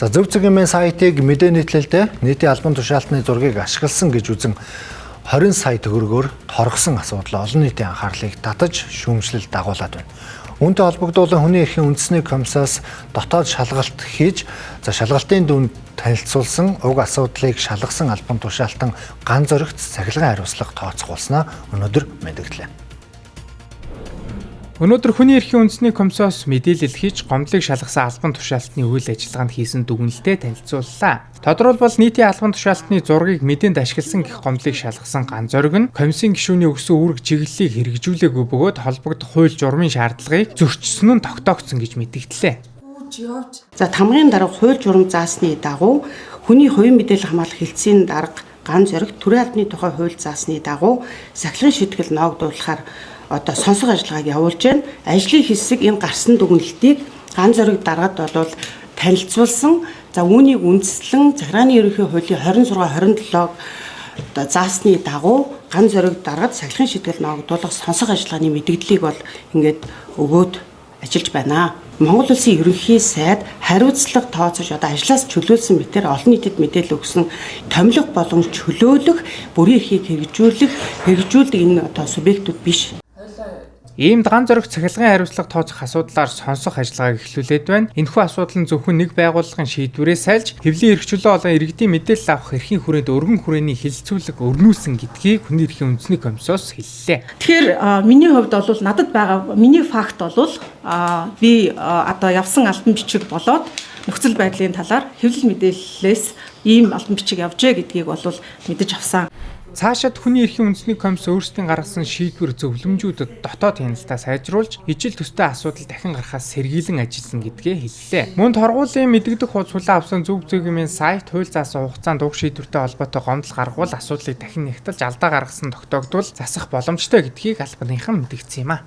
За зөв цэгийн сайтыг мэдээ нийтлэлдээ нийтийн албан тушаалтны зургийг ашигласан гэж үзэн 20 сая төгрөгөөр торгосон асуудал олон нийтийн анхаарлыг татаж шүүмжлэл дагуулад байна. Үүнтэй холбогдуулан хүний эрхийн үндэсний комиссаас дотоод шалгалт хийж шалгалтын дүнд танилцуулсан уг асуудлыг шалгасан албан тушаалтан ган зоригт цахилгаан хариуцлага тооцоолсноо өнөөдөр мэдгдлээ. Өнөөдөр хүний эрхийн үндэсний комиссоос мэдээлэл хийж гомдлыг шалгасан албан тушаалтны үйл ажиллагаанд хийсэн дүгнэлтэд танилцууллаа. Тодорхойлбол нийтийн албан тушаалтны зургийг мэдээнд ашигласан гэх гомдлыг шалгасан ган зориг нь комиссын гишүүний өгсөн үүрэг чиглэлийг хэрэгжүүлээгүй бөгөөд холбогдох хууль журмын шаардлагыг зөрчсөн нь тогтоогдсон гэж мэдгдлээ. За тамгын дарга хууль журам заасны дагуу хүний хувийн мэдээлэл хамгаалах хэлтсийн дарга ган зориг төрийн албаны тухай хууль заасны дагуу сахилгын шийтгэл ноогдуулахаар сонсох ажиллагааг явуулж байна. Ажлын хэсэг энэ гарсан дүгнэлтийг ган зориг даргад бол танилцуулсан. За үүнийг үндэслэн захиргааны ерөнхий хуулийн 26-27 заасны дагуу ган зориг даргад сахилгын шийтгэл ноогдуулах сонсох ажиллагааны мэдээллийг бол ингээд өгөөд ажиллаж байна. Монгол улсын ерөнхий сайд хариуцлага тооцож ажлаас чөлөөлсөн мэтээр олон нийтэд мэдээлэл өгсөн томилох болон чөлөөлөх бүрийн эрхийг хэрэгжүүлдэг энэ субъектууд биш. Иймд ган зоригт цахилгаан хариуцлага тооцох асуудлаар сонсох ажиллагааг эхлүүлээд байна. Энэхүү асуудал нь зөвхөн нэг байгууллагын шийдвэрээс сайлж хэвлийн эрх чөлөө болон иргэдийн мэдээлэл авах эрхийн хүрээнд өргөн хүрээний хилцүүлэг өрнүүлсэн гэдгийг хүний эрхийн үндэсний комиссоос хэллээ. Тэгэхээр миний хувьд бол надад байгаа миний факт бол би явсан албан бичиг болоод нөхцөл байдлын талаар хэвлэл мэдээллээс ийм албан бичиг явжээ гэдгийг бол мэдэж авсан. Цаашид хүний эрхийн үндэсний комисс өөрсдийн гаргасан шийдвэр зөвлөмжүүдэд дотоод хяналтаа сайжруулж ижил төстэй асуудал дахин гарахаас сэргийлэн ажиллана гэдгээ хэллээ. Мөн торгуулийн мэдэгдэх худлаа авсан зөв цэгийн сайт хууль заасан хугацаанд уг шийдвэртэй холбоотой гомдол гаргавал асуудлыг дахин нягтлж алдаа гаргасан тогтоогдвол засах боломжтой гэдгийг албаныхан мэдгдсэн юм а.